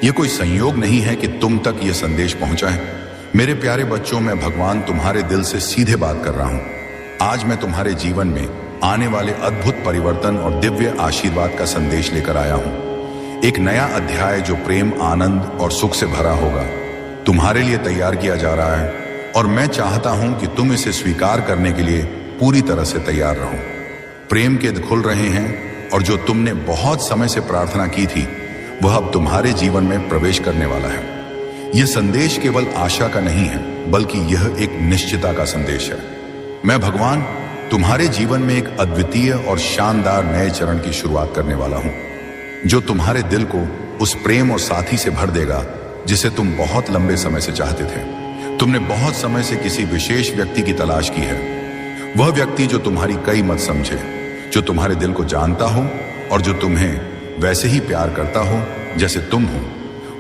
ये कोई संयोग नहीं है कि तुम तक ये संदेश पहुंचा है। मेरे प्यारे बच्चों, मैं भगवान तुम्हारे दिल से सीधे बात कर रहा हूं। आज मैं तुम्हारे जीवन में आने वाले अद्भुत परिवर्तन और दिव्य आशीर्वाद का संदेश लेकर आया हूं। एक नया अध्याय जो प्रेम, आनंद और सुख से भरा होगा, तुम्हारे लिए तैयार किया जा रहा है और मैं चाहता हूं कि तुम इसे स्वीकार करने के लिए पूरी तरह से तैयार रहो। प्रेम के खुल रहे हैं और जो तुमने बहुत समय से प्रार्थना की थी वह अब तुम्हारे जीवन में प्रवेश करने वाला है। यह संदेश केवल आशा का नहीं है, बल्कि यह एक निश्चितता का संदेश है। मैं भगवान तुम्हारे जीवन में एक अद्वितीय और शानदार नए चरण की शुरुआत करने वाला हूं, जो तुम्हारे दिल को उस प्रेम और साथी से भर देगा जिसे तुम बहुत लंबे समय से चाहते थे। तुमने बहुत समय से किसी विशेष व्यक्ति की तलाश की है, वह व्यक्ति जो तुम्हारी कई मत समझे, जो तुम्हारे दिल को जानता हो और जो तुम्हें वैसे ही प्यार करता हो जैसे तुम हो।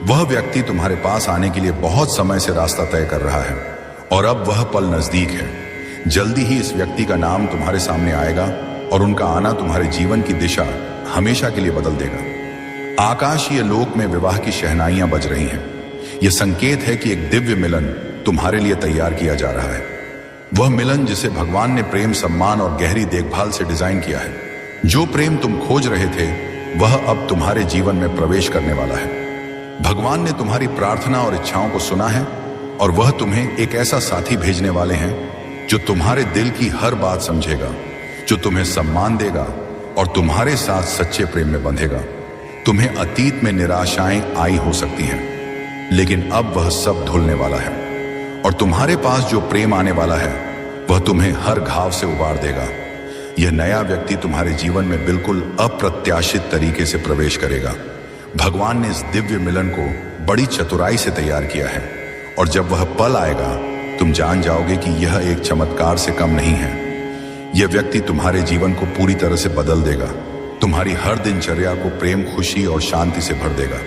वह व्यक्ति तुम्हारे पास आने के लिए बहुत समय से रास्ता तय कर रहा है और अब वह पल नजदीक है। जल्दी ही इस व्यक्ति का नाम तुम्हारे सामने आएगा और उनका आना तुम्हारे जीवन की दिशा हमेशा के लिए बदल देगा। आकाशीय लोक में विवाह की शहनाइयां बज रही हैं। यह संकेत है कि एक दिव्य मिलन तुम्हारे लिए तैयार किया जा रहा है। वह मिलन जिसे भगवान ने प्रेम, सम्मान और गहरी देखभाल से डिजाइन किया है। जो प्रेम तुम खोज रहे थे वह अब तुम्हारे जीवन में प्रवेश करने वाला है। भगवान ने तुम्हारी प्रार्थना और इच्छाओं को सुना है और वह तुम्हें एक ऐसा साथी भेजने वाले हैं जो तुम्हारे दिल की हर बात समझेगा, जो तुम्हें सम्मान देगा और तुम्हारे साथ सच्चे प्रेम में बंधेगा। तुम्हें अतीत में निराशाएं आई हो सकती हैं, लेकिन अब वह सब धुलने वाला है और तुम्हारे पास जो प्रेम आने वाला है वह तुम्हें हर घाव से उबार देगा। यह नया व्यक्ति तुम्हारे जीवन में बिल्कुल अप्रत्याशित तरीके से प्रवेश करेगा। भगवान ने इस दिव्य मिलन को बड़ी चतुराई से तैयार किया है और जब वह पल आएगा तुम जान जाओगे कि यह एक चमत्कार से कम नहीं है। यह व्यक्ति तुम्हारे जीवन को पूरी तरह से बदल देगा, तुम्हारी हर दिनचर्या को प्रेम, खुशी और शांति से भर देगा।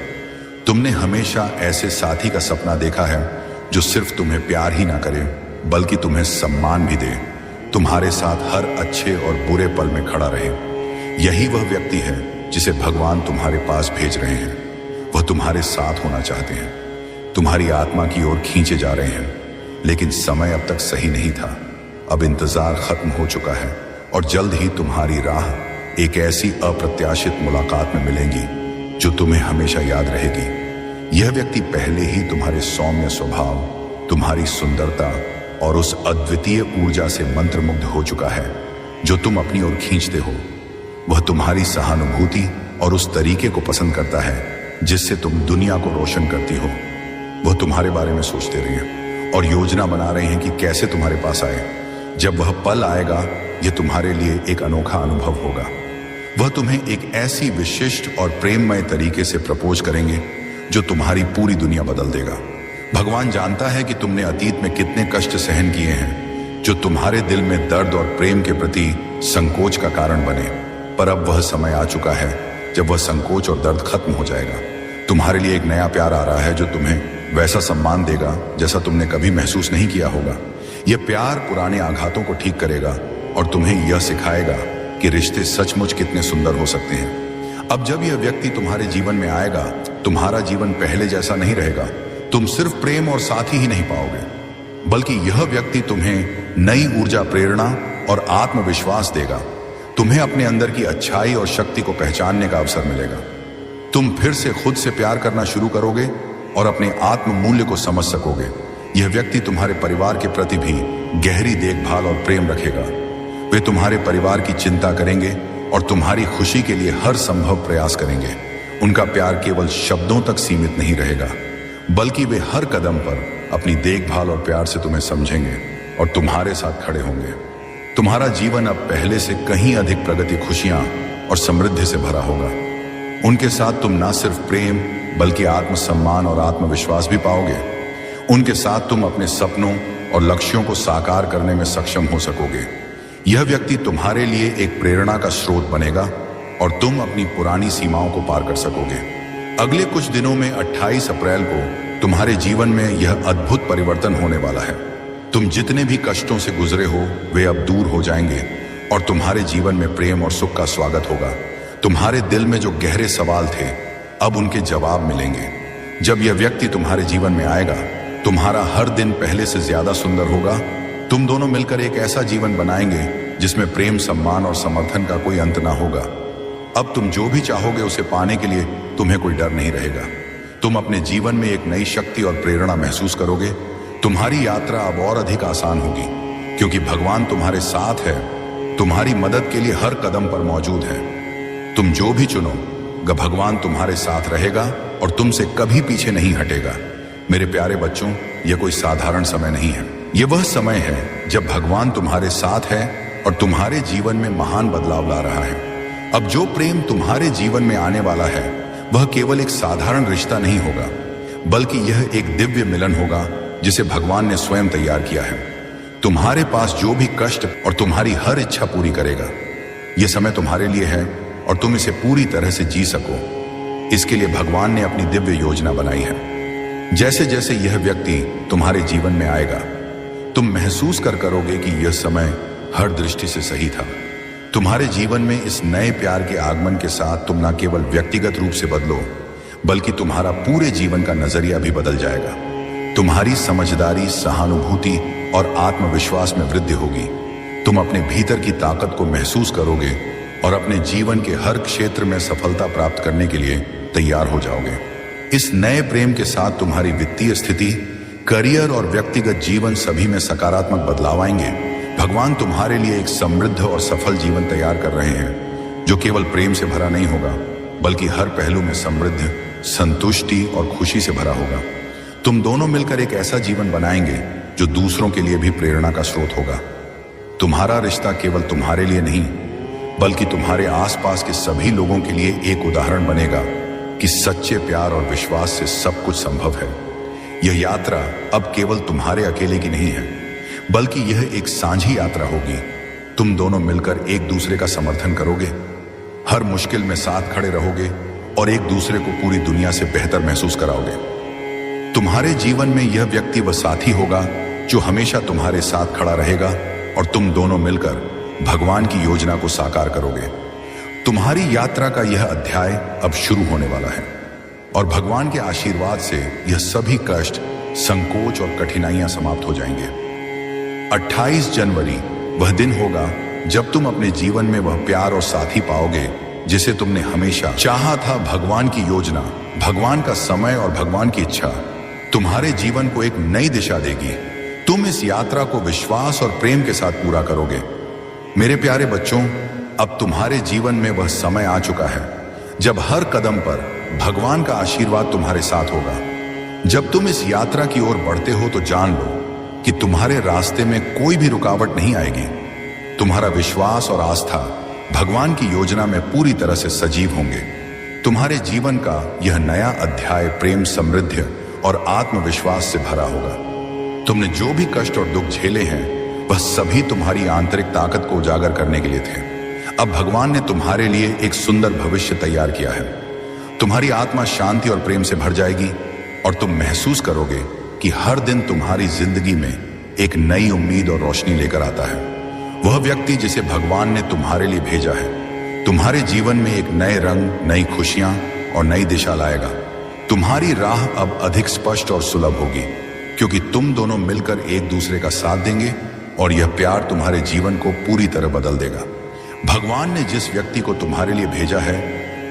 तुमने हमेशा ऐसे साथी का सपना देखा है जो सिर्फ तुम्हें प्यार ही ना करे बल्कि तुम्हें सम्मान भी दे, तुम्हारे साथ हर अच्छे और बुरे पल में खड़ा रहे। यही वह व्यक्ति है जिसे भगवान तुम्हारे पास भेज रहे हैं। वह तुम्हारे साथ होना चाहते हैं, तुम्हारी आत्मा की ओर खींचे जा रहे हैं, लेकिन समय अब तक सही नहीं था। अब इंतजार खत्म हो चुका है और जल्द ही तुम्हारी राह एक ऐसी अप्रत्याशित मुलाकात में मिलेंगी जो तुम्हें हमेशा याद रहेगी। यह व्यक्ति पहले ही तुम्हारे सौम्य स्वभाव, तुम्हारी सुंदरता और उस अद्वितीय ऊर्जा से मंत्रमुग्ध हो चुका है जो तुम अपनी ओर खींचते हो। वह तुम्हारी सहानुभूति और उस तरीके को पसंद करता है जिससे तुम दुनिया को रोशन करती हो। वह तुम्हारे बारे में सोचते रहे हैं और योजना बना रहे हैं कि कैसे तुम्हारे पास आए। जब वह पल आएगा यह तुम्हारे लिए एक अनोखा अनुभव होगा। वह तुम्हें एक ऐसी विशिष्ट और प्रेममय तरीके से प्रपोज करेंगे जो तुम्हारी पूरी दुनिया बदल देगा। भगवान जानता है कि तुमने अतीत में कितने कष्ट सहन किए हैं जो तुम्हारे दिल में दर्द और प्रेम के प्रति संकोच का कारण बने, पर अब वह समय आ चुका है जब वह संकोच और दर्द खत्म हो जाएगा। तुम्हारे लिए एक नया प्यार आ रहा है जो तुम्हें वैसा सम्मान देगा जैसा तुमने कभी महसूस नहीं किया होगा। यह प्यार पुराने आघातों को ठीक करेगा और तुम्हें यह सिखाएगा कि रिश्ते सचमुच कितने सुंदर हो सकते हैं। अब जब यह व्यक्ति तुम्हारे जीवन में आएगा, तुम्हारा जीवन पहले जैसा नहीं रहेगा। तुम सिर्फ प्रेम और साथी ही नहीं पाओगे, बल्कि यह व्यक्ति तुम्हें नई ऊर्जा, प्रेरणा और आत्मविश्वास देगा। तुम्हें अपने अंदर की अच्छाई और शक्ति को पहचानने का अवसर मिलेगा। तुम फिर से खुद से प्यार करना शुरू करोगे और अपने आत्म मूल्य को समझ सकोगे। यह व्यक्ति तुम्हारे परिवार के प्रति भी गहरी देखभाल और प्रेम रखेगा। वे तुम्हारे परिवार की चिंता करेंगे और तुम्हारी खुशी के लिए हर संभव प्रयास करेंगे। उनका प्यार केवल शब्दों तक सीमित नहीं रहेगा, बल्कि वे हर कदम पर अपनी देखभाल और प्यार से तुम्हें समझेंगे और तुम्हारे साथ खड़े होंगे। तुम्हारा जीवन अब पहले से कहीं अधिक प्रगति, खुशियां और समृद्धि से भरा होगा। उनके साथ तुम ना सिर्फ प्रेम बल्कि आत्मसम्मान और आत्मविश्वास भी पाओगे। उनके साथ तुम अपने सपनों और लक्ष्यों को साकार करने में सक्षम हो सकोगे। यह व्यक्ति तुम्हारे लिए एक प्रेरणा का स्रोत बनेगा और तुम अपनी पुरानी सीमाओं को पार कर सकोगे। अगले कुछ दिनों में 28 अप्रैल को तुम्हारे जीवन में यह अद्भुत परिवर्तन होने वाला है। तुम जितने भी कष्टों से गुजरे हो वे अब दूर हो जाएंगे और तुम्हारे जीवन में प्रेम और सुख का स्वागत होगा। तुम्हारे दिल में जो गहरे सवाल थे अब उनके जवाब मिलेंगे। जब यह व्यक्ति तुम्हारे जीवन में आएगा, तुम्हारा हर दिन पहले से ज्यादा सुंदर होगा। तुम दोनों मिलकर एक ऐसा जीवन बनाएंगे जिसमें प्रेम, सम्मान और समर्थन का कोई अंत ना होगा। अब तुम जो भी चाहोगे उसे पाने के लिए तुम्हें कोई डर नहीं रहेगा। तुम अपने जीवन में एक नई शक्ति और प्रेरणा महसूस करोगे। तुम्हारी यात्रा अब और अधिक आसान होगी क्योंकि भगवान तुम्हारे साथ है, तुम्हारी मदद के लिए हर कदम पर मौजूद है। तुम जो भी चुनो, भगवान तुम्हारे साथ रहेगा और तुमसे कभी पीछे नहीं हटेगा। मेरे प्यारे बच्चों, यह कोई साधारण समय नहीं है। यह वह समय है जब भगवान तुम्हारे साथ है और तुम्हारे जीवन में महान बदलाव ला रहा है। अब जो प्रेम तुम्हारे जीवन में आने वाला है वह केवल एक साधारण रिश्ता नहीं होगा, बल्कि यह एक दिव्य मिलन होगा जिसे भगवान ने स्वयं तैयार किया है। तुम्हारे पास जो भी कष्ट और तुम्हारी हर इच्छा पूरी करेगा। यह समय तुम्हारे लिए है और तुम इसे पूरी तरह से जी सको, इसके लिए भगवान ने अपनी दिव्य योजना बनाई है। जैसे जैसे यह व्यक्ति तुम्हारे जीवन में आएगा, तुम महसूस करोगे कि यह समय हर दृष्टि से सही था। तुम्हारे जीवन में इस नए प्यार के आगमन के साथ तुम न केवल व्यक्तिगत रूप से बदलो, बल्कि तुम्हारा पूरे जीवन का नजरिया भी बदल जाएगा। तुम्हारी समझदारी, सहानुभूति और आत्मविश्वास में वृद्धि होगी। तुम अपने भीतर की ताकत को महसूस करोगे और अपने जीवन के हर क्षेत्र में सफलता प्राप्त करने के लिए तैयार हो जाओगे। इस नए प्रेम के साथ तुम्हारी वित्तीय स्थिति, करियर और व्यक्तिगत जीवन सभी में सकारात्मक बदलाव आएंगे। भगवान तुम्हारे लिए एक समृद्ध और सफल जीवन तैयार कर रहे हैं जो केवल प्रेम से भरा नहीं होगा, बल्कि हर पहलू में समृद्ध, संतुष्टि और खुशी से भरा होगा। तुम दोनों मिलकर एक ऐसा जीवन बनाएंगे जो दूसरों के लिए भी प्रेरणा का स्रोत होगा। तुम्हारा रिश्ता केवल तुम्हारे लिए नहीं, बल्कि तुम्हारे आसपास के सभी लोगों के लिए एक उदाहरण बनेगा कि सच्चे प्यार और विश्वास से सब कुछ संभव है। यह यात्रा अब केवल तुम्हारे अकेले की नहीं है, बल्कि यह एक साझी यात्रा होगी। तुम दोनों मिलकर एक दूसरे का समर्थन करोगे, हर मुश्किल में साथ खड़े रहोगे और एक दूसरे को पूरी दुनिया से बेहतर महसूस कराओगे। तुम्हारे जीवन में यह व्यक्ति वह साथी होगा जो हमेशा तुम्हारे साथ खड़ा रहेगा और तुम दोनों मिलकर भगवान की योजना को साकार करोगे। तुम्हारी यात्रा का यह अध्याय अब शुरू होने वाला है और भगवान के आशीर्वाद से यह सभी कष्ट, संकोच और कठिनाइयां समाप्त हो जाएंगे। 28 जनवरी वह दिन होगा जब तुम अपने जीवन में वह प्यार और साथी पाओगे जिसे तुमने हमेशा चाहा था। भगवान की योजना, भगवान का समय और भगवान की इच्छा तुम्हारे जीवन को एक नई दिशा देगी। तुम इस यात्रा को विश्वास और प्रेम के साथ पूरा करोगे। मेरे प्यारे बच्चों, अब तुम्हारे जीवन में वह समय आ चुका है जब हर कदम पर भगवान का आशीर्वाद तुम्हारे साथ होगा। जब तुम इस यात्रा की ओर बढ़ते हो तो जान लो कि तुम्हारे रास्ते में कोई भी रुकावट नहीं आएगी। तुम्हारा विश्वास और आस्था भगवान की योजना में पूरी तरह से सजीव होंगे। तुम्हारे जीवन का यह नया अध्याय प्रेम, समृद्धि और आत्मविश्वास से भरा होगा। तुमने जो भी कष्ट और दुख झेले हैं वह सभी तुम्हारी आंतरिक ताकत को उजागर करने के लिए थे। अब भगवान ने तुम्हारे लिए एक सुंदर भविष्य तैयार किया है। तुम्हारी आत्मा शांति और प्रेम से भर जाएगी और तुम महसूस करोगे कि हर दिन तुम्हारी जिंदगी में एक नई उम्मीद और रोशनी लेकर आता है। वह व्यक्ति जिसे भगवान ने तुम्हारे लिए भेजा है तुम्हारे जीवन में एक नए रंग, नई खुशियां और नई दिशा लाएगा। तुम्हारी राह अब अधिक स्पष्ट और सुलभ होगी क्योंकि तुम दोनों मिलकर एक दूसरे का साथ देंगे और यह प्यार तुम्हारे जीवन को पूरी तरह बदल देगा। भगवान ने जिस व्यक्ति को तुम्हारे लिए भेजा है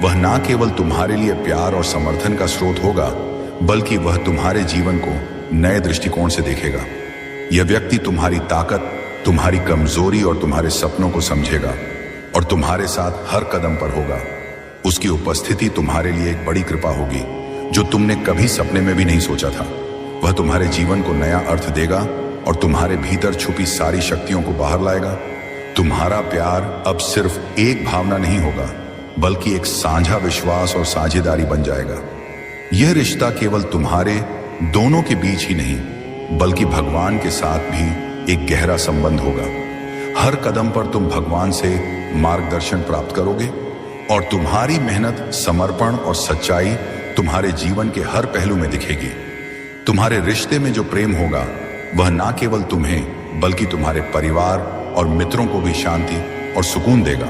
वह ना केवल तुम्हारे लिए प्यार और समर्थन का स्रोत होगा, बल्कि वह तुम्हारे जीवन को नए दृष्टिकोण से देखेगा। यह व्यक्ति तुम्हारी ताकत, तुम्हारी कमजोरी और तुम्हारे सपनों को समझेगा और तुम्हारे साथ हर कदम पर होगा। उसकी उपस्थिति तुम्हारे लिए एक बड़ी कृपा होगी जो तुमने कभी सपने में भी नहीं सोचा था। वह तुम्हारे जीवन को नया अर्थ देगा और तुम्हारे भीतर छुपी सारी शक्तियों को बाहर लाएगा। तुम्हारा प्यार अब सिर्फ एक भावना नहीं होगा, बल्कि एक साझा विश्वास और साझेदारी बन जाएगा। यह रिश्ता केवल तुम्हारे दोनों के बीच ही नहीं, बल्कि भगवान के साथ भी एक गहरा संबंध होगा। हर कदम पर तुम भगवान से मार्गदर्शन प्राप्त करोगे और तुम्हारी मेहनत, समर्पण और सच्चाई तुम्हारे जीवन के हर पहलू में दिखेगी। तुम्हारे रिश्ते में जो प्रेम होगा वह ना केवल तुम्हें बल्कि तुम्हारे परिवार और मित्रों को भी शांति और सुकून देगा।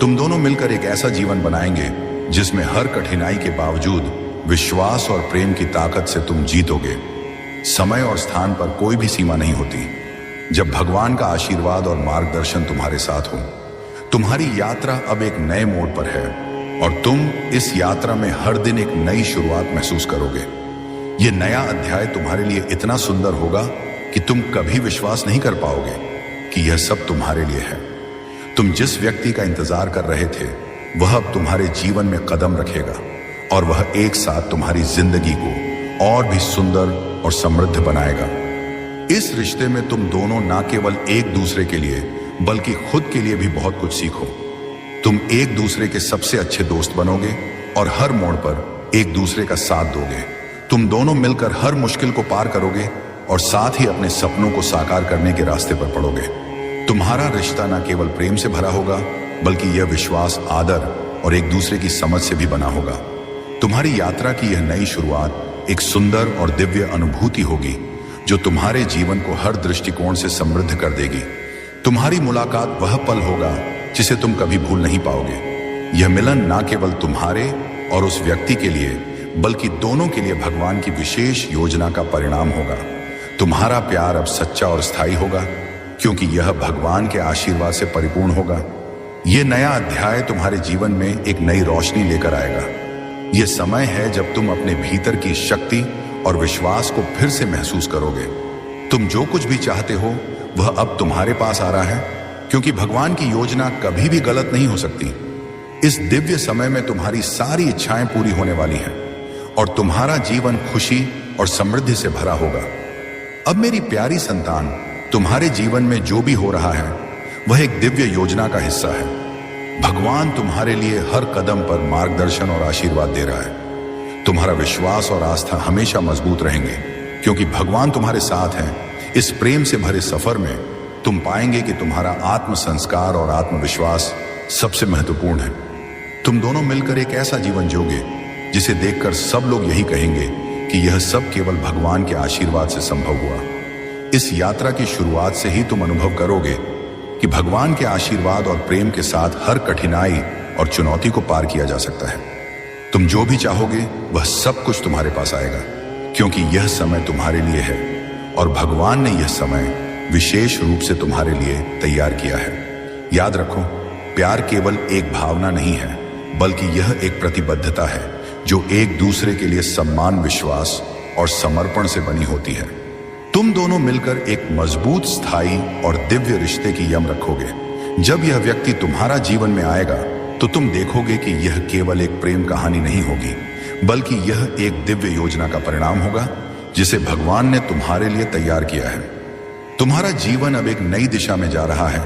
तुम दोनों मिलकर एक ऐसा जीवन बनाएंगे जिसमें हर कठिनाई के बावजूद विश्वास और प्रेम की ताकत से तुम जीतोगे। समय और स्थान पर कोई भी सीमा नहीं होती। जब भगवान का आशीर्वाद और मार्गदर्शन तुम्हारे साथ हो, तुम्हारी यात्रा अब एक नए मोड़ पर है और तुम इस यात्रा में हर दिन एक नई शुरुआत महसूस करोगे। यह नया अध्याय तुम्हारे लिए इतना सुंदर होगा कि तुम कभी विश्वास नहीं कर पाओगे कि यह सब तुम्हारे लिए है। तुम जिस व्यक्ति का इंतजार कर रहे थे, वह अब तुम्हारे जीवन में कदम रखेगा और वह एक साथ तुम्हारी जिंदगी को और भी सुंदर और समृद्ध बनाएगा। इस रिश्ते में तुम दोनों ना केवल एक दूसरे के लिए बल्कि खुद के लिए भी बहुत कुछ सीखो। तुम एक दूसरे के सबसे अच्छे दोस्त बनोगे और हर मोड़ पर एक दूसरे का साथ दोगे। तुम दोनों मिलकर हर मुश्किल को पार करोगे और साथ ही अपने सपनों को साकार करने के रास्ते पर पड़ोगे। तुम्हारा रिश्ता न केवल प्रेम से भरा होगा बल्कि यह विश्वास, आदर और एक दूसरे की समझ से भी बना होगा। तुम्हारी यात्रा की यह नई शुरुआत एक सुंदर और दिव्य अनुभूति होगी जो तुम्हारे जीवन को हर दृष्टिकोण से समृद्ध कर देगी। तुम्हारी मुलाकात वह पल होगा जिसे तुम कभी भूल नहीं पाओगे। यह मिलन ना केवल तुम्हारे और उस व्यक्ति के लिए बल्कि दोनों के लिए भगवान की विशेष योजना का परिणाम होगा। तुम्हारा प्यार अब सच्चा और स्थायी होगा क्योंकि यह भगवान के आशीर्वाद से परिपूर्ण होगा। यह नया अध्याय तुम्हारे जीवन में एक नई रोशनी लेकर आएगा। यह समय है जब तुम अपने भीतर की शक्ति और विश्वास को फिर से महसूस करोगे। तुम जो कुछ भी चाहते हो वह अब तुम्हारे पास आ रहा है क्योंकि भगवान की योजना कभी भी गलत नहीं हो सकती। इस दिव्य समय में तुम्हारी सारी इच्छाएं पूरी होने वाली हैं और तुम्हारा जीवन खुशी और समृद्धि से भरा होगा। अब मेरी प्यारी संतान, तुम्हारे जीवन में जो भी हो रहा है वह एक दिव्य योजना का हिस्सा है। भगवान तुम्हारे लिए हर कदम पर मार्गदर्शन और आशीर्वाद दे रहा है। तुम्हारा विश्वास और आस्था हमेशा मजबूत रहेंगे क्योंकि भगवान तुम्हारे साथ हैं। इस प्रेम से भरे सफर में तुम पाएंगे कि तुम्हारा आत्म संस्कार और आत्मविश्वास सबसे महत्वपूर्ण है। तुम दोनों मिलकर एक ऐसा जीवन जियोगे जिसे देखकर सब लोग यही कहेंगे कि यह सब केवल भगवान के आशीर्वाद से संभव हुआ। इस यात्रा की शुरुआत से ही तुम अनुभव करोगे कि भगवान के आशीर्वाद और प्रेम के साथ हर कठिनाई और चुनौती को पार किया जा सकता है। तुम जो भी चाहोगे वह सब कुछ तुम्हारे पास आएगा क्योंकि यह समय तुम्हारे लिए है और भगवान ने यह समय विशेष रूप से तुम्हारे लिए तैयार किया है। याद रखो, प्यार केवल एक भावना नहीं है बल्कि यह एक प्रतिबद्धता है जो एक दूसरे के लिए सम्मान, विश्वास और समर्पण से बनी होती है। तुम दोनों मिलकर एक मजबूत, स्थायी और दिव्य रिश्ते की यम रखोगे। जब यह व्यक्ति तुम्हारा जीवन में आएगा तो तुम देखोगे कि यह केवल एक प्रेम कहानी नहीं होगी बल्कि यह एक दिव्य योजना का परिणाम होगा जिसे भगवान ने तुम्हारे लिए तैयार किया है। तुम्हारा जीवन अब एक नई दिशा में जा रहा है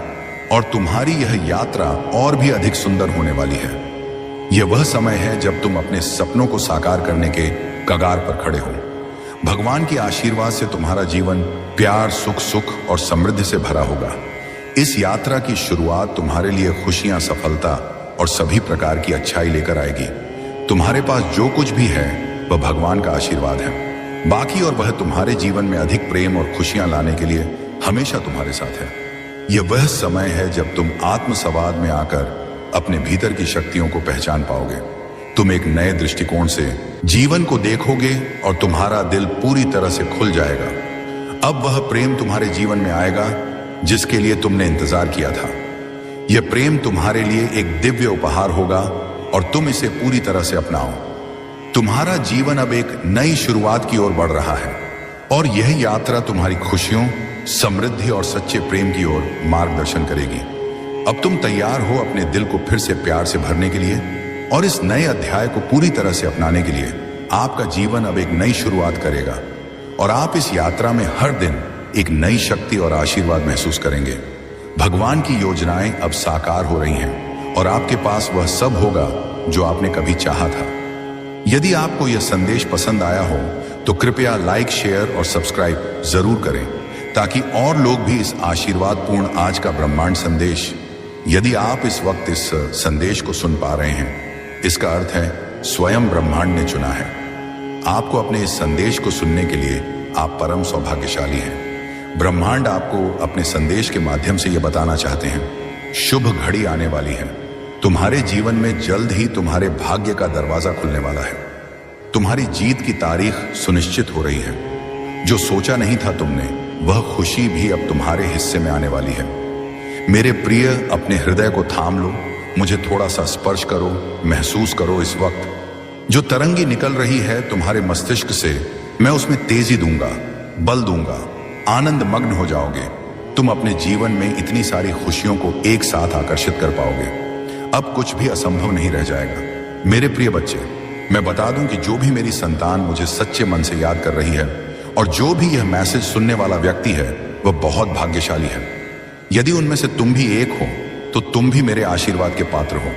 और तुम्हारी यह यात्रा और भी अधिक सुंदर होने वाली है। यह वह समय है जब तुम अपने सपनों को साकार करने के कगार पर खड़े हो। भगवान के आशीर्वाद से तुम्हारा जीवन प्यार, सुख और समृद्धि से भरा होगा। इस यात्रा की शुरुआत तुम्हारे लिए खुशियां, सफलता और सभी प्रकार की अच्छाई लेकर आएगी। तुम्हारे पास जो कुछ भी है वह भगवान का आशीर्वाद है। बाकी और वह तुम्हारे जीवन में अधिक प्रेम और खुशियां लाने के लिए हमेशा तुम्हारे साथ है। यह वह समय है जब तुम आत्मसंवाद में आकर अपने भीतर की शक्तियों को पहचान पाओगे। तुम एक नए दृष्टिकोण से जीवन को देखोगे और तुम्हारा दिल पूरी तरह से खुल जाएगा। अब वह प्रेम तुम्हारे जीवन में आएगा जिसके लिए तुमने इंतजार किया था। यह प्रेम तुम्हारे लिए एक दिव्य उपहार होगा और तुम इसे पूरी तरह से अपनाओ। तुम्हारा जीवन अब एक नई शुरुआत की ओर बढ़ रहा है और यह यात्रा तुम्हारी खुशियों, समृद्धि और सच्चे प्रेम की ओर मार्गदर्शन करेगी। अब तुम तैयार हो अपने दिल को फिर से प्यार से भरने के लिए और इस नए अध्याय को पूरी तरह से अपनाने के लिए। आपका जीवन अब एक नई शुरुआत करेगा और आप इस यात्रा में हर दिन एक नई शक्ति और आशीर्वाद महसूस करेंगे। भगवान की योजनाएं अब साकार हो रही हैं और आपके पास वह सब होगा जो आपने कभी चाहा था। यदि आपको यह संदेश पसंद आया हो तो कृपया लाइक, शेयर और सब्सक्राइब जरूर करें ताकि और लोग भी इस आशीर्वादपूर्ण आज का ब्रह्मांड संदेश, यदि आप इस वक्त इस संदेश को सुन पा रहे हैं, इसका अर्थ है स्वयं ब्रह्मांड ने चुना है। आपको अपने इस संदेश को सुनने के लिए आप परम सौभाग्यशाली हैं। ब्रह्मांड आपको अपने संदेश के माध्यम से यह बताना चाहते हैं, शुभ घड़ी आने वाली है। तुम्हारे जीवन में जल्द ही तुम्हारे भाग्य का दरवाजा खुलने वाला है। तुम्हारी जीत की तारीख सुनिश्चित हो रही है। जो सोचा नहीं था तुमने, वह खुशी भी अब तुम्हारे हिस्से में आने वाली है। मेरे प्रिय, अपने हृदय को थाम लो, मुझे थोड़ा सा स्पर्श करो, महसूस करो। इस वक्त जो तरंगी निकल रही है तुम्हारे मस्तिष्क से, मैं उसमें तेजी दूंगा, बल दूंगा, आनंद मग्न हो जाओगे। तुम अपने जीवन में इतनी सारी खुशियों को एक साथ आकर्षित कर पाओगे। अब कुछ भी असंभव नहीं रह जाएगा। मेरे प्रिय बच्चे, मैं बता दूं कि जो भी मेरी संतान मुझे सच्चे मन से याद कर रही है और जो भी यह मैसेज सुनने वाला व्यक्ति है, वह बहुत भाग्यशाली है। यदि उनमें से तुम भी एक हो तो तुम भी मेरे आशीर्वाद के पात्र हो।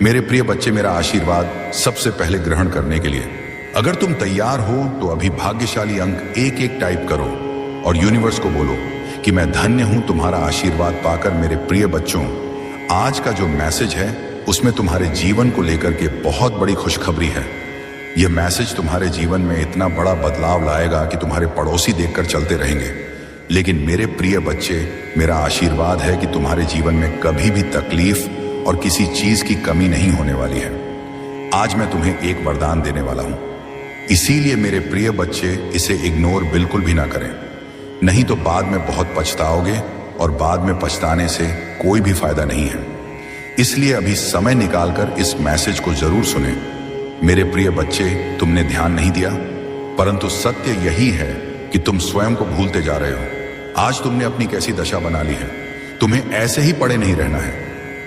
मेरे प्रिय बच्चे, मेरा आशीर्वाद सबसे पहले ग्रहण करने के लिए अगर तुम तैयार हो तो अभी भाग्यशाली अंक एक एक टाइप करो और यूनिवर्स को बोलो कि मैं धन्य हूं तुम्हारा आशीर्वाद पाकर। मेरे प्रिय बच्चों, आज का जो मैसेज है उसमें तुम्हारे जीवन को लेकर के बहुत बड़ी खुशखबरी है। यह मैसेज तुम्हारे जीवन में इतना बड़ा बदलाव लाएगा कि तुम्हारे पड़ोसी देखकर चलते रहेंगे। लेकिन मेरे प्रिय बच्चे, मेरा आशीर्वाद है कि तुम्हारे जीवन में कभी भी तकलीफ और किसी चीज की कमी नहीं होने वाली है। आज मैं तुम्हें एक वरदान देने वाला हूं, इसीलिए मेरे प्रिय बच्चे इसे इग्नोर बिल्कुल भी ना करें, नहीं तो बाद में बहुत पछताओगे और बाद में पछताने से कोई भी फायदा नहीं है। इसलिए अभी समय निकालकर इस मैसेज को जरूर सुने। मेरे प्रिय बच्चे, तुमने ध्यान नहीं दिया, परंतु सत्य यही है कि तुम स्वयं को भूलते जा रहे हो। आज तुमने अपनी कैसी दशा बना ली है। तुम्हें ऐसे ही पड़े नहीं रहना है।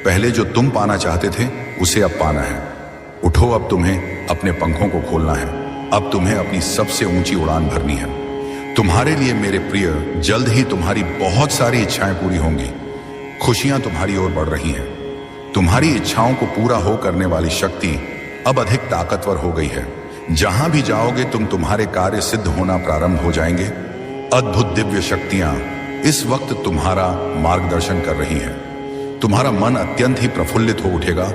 पहले जो तुम पाना चाहते थे उसे अब पाना है। उठो, अब तुम्हें अपने पंखों को खोलना है। अब तुम्हें अपनी सबसे ऊंची उड़ान भरनी है। तुम्हारे लिए मेरे प्रिय, जल्द ही तुम्हारी बहुत सारी इच्छाएं पूरी होंगी। खुशियां तुम्हारी ओर बढ़ रही हैं। तुम्हारी इच्छाओं को पूरा हो करने वाली शक्ति अब अधिक ताकतवर हो गई है। जहां भी जाओगे तुम, तुम्हारे कार्य सिद्ध होना प्रारंभ हो जाएंगे। अद्भुत दिव्य शक्तियां इस वक्त तुम्हारा मार्गदर्शन कर रही हैं। तुम्हारा मन अत्यंत ही प्रफुल्लित हो उठेगा।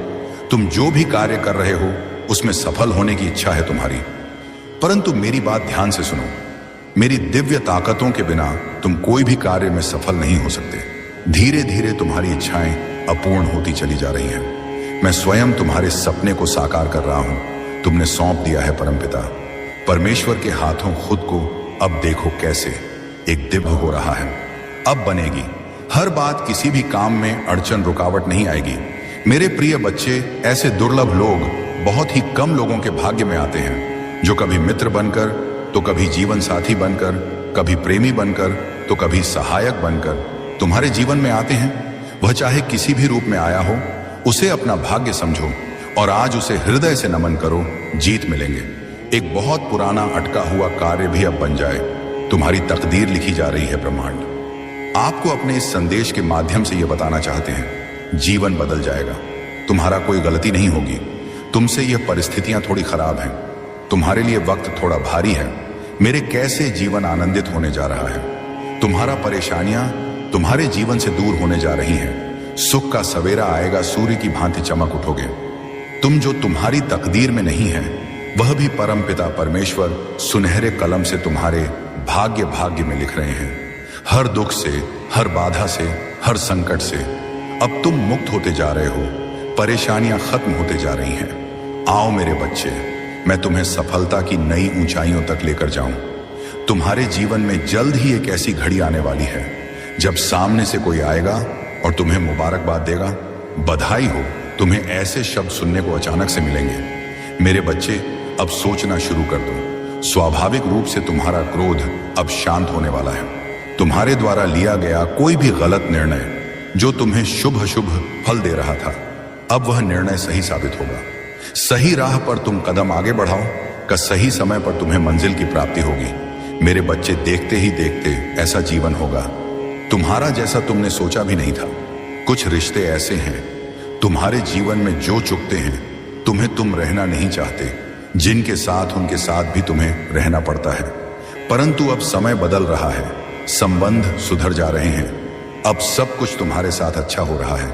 तुम जो भी कार्य कर रहे हो उसमें सफल होने की इच्छा है तुम्हारी। परंतु मेरी बात ध्यान से सुनो। मेरी दिव्य ताकतों के बिना तुम कोई भी कार्य में सफल नहीं हो सकते। धीरे धीरे तुम्हारी इच्छाएं अपूर्ण होती चली जा रही हैं। मैं स्वयं तुम्हारे सपने को साकार कर रहा हूं। तुमने सौंप दिया है परमपिता परमेश्वर के हाथों खुद को। अब देखो कैसे एक दिव्य हो रहा है। अब बनेगी हर बात। किसी भी काम में अड़चन रुकावट नहीं आएगी। मेरे प्रिय बच्चे, ऐसे दुर्लभ लोग बहुत ही कम लोगों के भाग्य में आते हैं, जो कभी मित्र बनकर तो कभी जीवन साथी बनकर, कभी प्रेमी बनकर तो कभी सहायक बनकर तुम्हारे जीवन में आते हैं। वह चाहे किसी भी रूप में आया हो, उसे अपना भाग्य समझो और आज उसे हृदय से नमन करो। जीत मिलेंगे। एक बहुत पुराना अटका हुआ कार्य भी अब बन जाए। तुम्हारी तकदीर लिखी जा रही है। ब्रह्मांड आपको अपने इस संदेश के माध्यम से यह बताना चाहते हैं, जीवन बदल जाएगा। तुम्हारा कोई गलती नहीं होगी। तुमसे यह परिस्थितियां थोड़ी खराब हैं, तुम्हारे लिए वक्त थोड़ा भारी है। मेरे कैसे जीवन आनंदित होने जा रहा है। तुम्हारा परेशानियां तुम्हारे जीवन से दूर होने जा रही हैं। सुख का सवेरा आएगा। सूर्य की भांति चमक उठोगे। तुम जो तुम्हारी तकदीर में नहीं है, वह भी परमपिता परमेश्वर सुनहरे कलम से तुम्हारे भाग्य में लिख रहे हैं। हर दुख से, हर बाधा से, हर संकट से अब तुम मुक्त होते जा रहे हो। परेशानियां खत्म होते जा रही हैं। आओ मेरे बच्चे, मैं तुम्हें सफलता की नई ऊंचाइयों तक लेकर जाऊं। तुम्हारे जीवन में जल्द ही एक ऐसी घड़ी आने वाली है जब सामने से कोई आएगा और तुम्हें मुबारकबाद देगा। बधाई हो। तुम्हें ऐसे शब्द सुनने को अचानक से मिलेंगे। मेरे बच्चे, अब सोचना शुरू कर दो। स्वाभाविक रूप से तुम्हारा क्रोध अब शांत होने वाला है। तुम्हारे द्वारा लिया गया कोई भी गलत निर्णय जो तुम्हें शुभ फल दे रहा था, अब वह निर्णय सही साबित होगा। सही राह पर तुम कदम आगे बढ़ाओ का सही समय पर तुम्हें मंजिल की प्राप्ति होगी। मेरे बच्चे, देखते ही देखते ऐसा जीवन होगा तुम्हारा जैसा तुमने सोचा भी नहीं था। कुछ रिश्ते ऐसे हैं तुम्हारे जीवन में जो चुकते हैं, तुम्हें तुम रहना नहीं चाहते, जिनके साथ उनके साथ भी तुम्हें रहना पड़ता है। परंतु अब समय बदल रहा है। संबंध सुधर जा रहे हैं। अब सब कुछ तुम्हारे साथ अच्छा हो रहा है।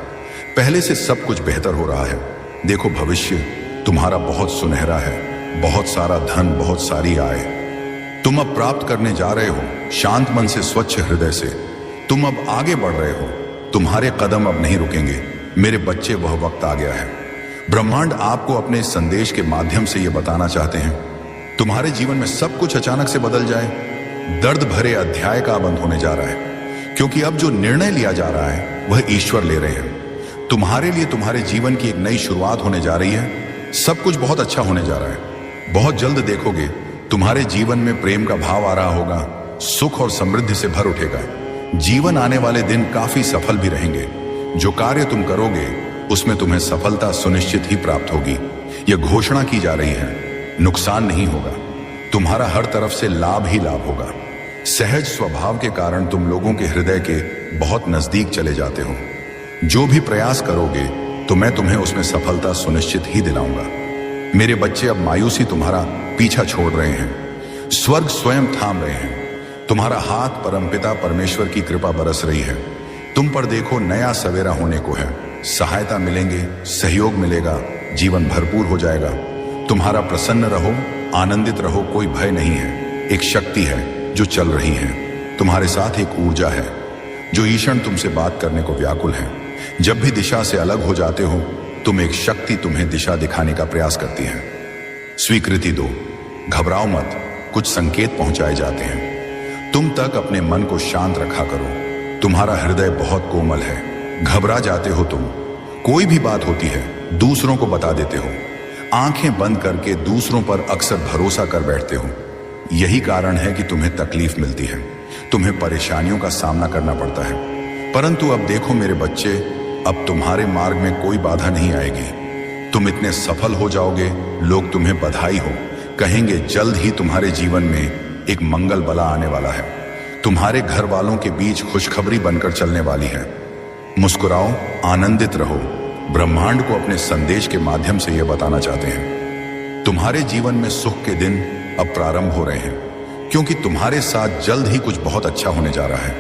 पहले से सब कुछ बेहतर हो रहा है। देखो, भविष्य तुम्हारा बहुत सुनहरा है। बहुत सारा धन, बहुत सारी आय तुम अब प्राप्त करने जा रहे हो। शांत मन से, स्वच्छ हृदय से तुम अब आगे बढ़ रहे हो। तुम्हारे कदम अब नहीं रुकेंगे। मेरे बच्चे, वह वक्त आ गया है। ब्रह्मांड आपको अपने संदेश के माध्यम से यह बताना चाहते हैं तुम्हारे जीवन में सब कुछ अचानक से बदल जाए। दर्द भरे अध्याय का अब अंत होने जा रहा है, क्योंकि अब जो निर्णय लिया जा रहा है वह ईश्वर ले रहे हैं। तुम्हारे लिए तुम्हारे जीवन की एक नई शुरुआत होने जा रही है। सब कुछ बहुत अच्छा होने जा रहा है। बहुत जल्द देखोगे तुम्हारे जीवन में प्रेम का भाव आ रहा होगा, सुख और समृद्धि से भर उठेगा। जीवन आने वाले दिन काफी सफल भी रहेंगे। जो कार्य तुम करोगे उसमें तुम्हें सफलता सुनिश्चित ही प्राप्त होगी। यह घोषणा की जा रही है, नुकसान नहीं होगा, तुम्हारा हर तरफ से लाभ ही लाभ होगा। सहज स्वभाव के कारण तुम लोगों के हृदय के बहुत नजदीक चले जाते हो। जो भी प्रयास करोगे तो मैं तुम्हें उसमें सफलता सुनिश्चित ही दिलाऊंगा। मेरे बच्चे, अब मायूसी तुम्हारा पीछा छोड़ रहे हैं। स्वर्ग स्वयं थाम रहे हैं। तुम्हारा हाथ परमपिता परमेश्वर की कृपा बरस रही है। तुम पर देखो नया सवेरा होने को है। सहायता मिलेंगे, सहयोग मिलेगा, जीवन भरपूर हो जाएगा। तुम्हारा प्रसन्न रहो, आनंदित रहो, कोई भय नहीं है। एक शक्ति है जो चल रही है। तुम्हारे साथ एक ऊर्जा है जो ईश्वर तुमसे बात करने को व्याकुल है। जब भी दिशा से अलग हो जाते हो तुम एक शक्ति तुम्हें दिशा दिखाने का प्रयास करती है। स्वीकृति दो, घबराओ मत, कुछ संकेत पहुंचाए जाते हैं। तुम तक अपने मन को शांत रखा करो। तुम्हारा हृदय बहुत कोमल है। घबरा जाते हो तुम, कोई भी बात होती है दूसरों को बता देते हो। आंखें बंद करके दूसरों पर अक्सर भरोसा कर बैठते हो। यही कारण है कि तुम्हें तकलीफ मिलती है, तुम्हें परेशानियों का सामना करना पड़ता है। परंतु अब देखो मेरे बच्चे, अब तुम्हारे मार्ग में कोई बाधा नहीं आएगी। तुम इतने सफल हो जाओगे, लोग तुम्हें बधाई हो कहेंगे। जल्द ही तुम्हारे जीवन में एक मंगल बला आने वाला है। तुम्हारे घर वालों के बीच खुशखबरी बनकर चलने वाली है। मुस्कुराओ, आनंदित रहो। ब्रह्मांड को अपने संदेश के माध्यम से यह बताना चाहते हैं, तुम्हारे जीवन में सुख के दिन अब प्रारंभ हो रहे हैं, क्योंकि तुम्हारे साथ जल्द ही कुछ बहुत अच्छा होने जा रहा है।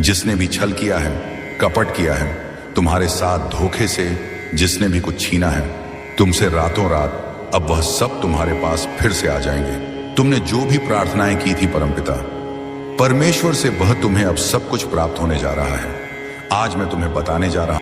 जिसने भी छल किया है, कपट किया है तुम्हारे साथ, धोखे से जिसने भी कुछ छीना है तुमसे रातों रात, अब वह सब तुम्हारे पास फिर से आ जाएंगे। तुमने जो भी प्रार्थनाएं की थी परमपिता परमेश्वर से, वह तुम्हें अब सब कुछ प्राप्त होने जा रहा है। आज मैं तुम्हें बताने जा रहा हूं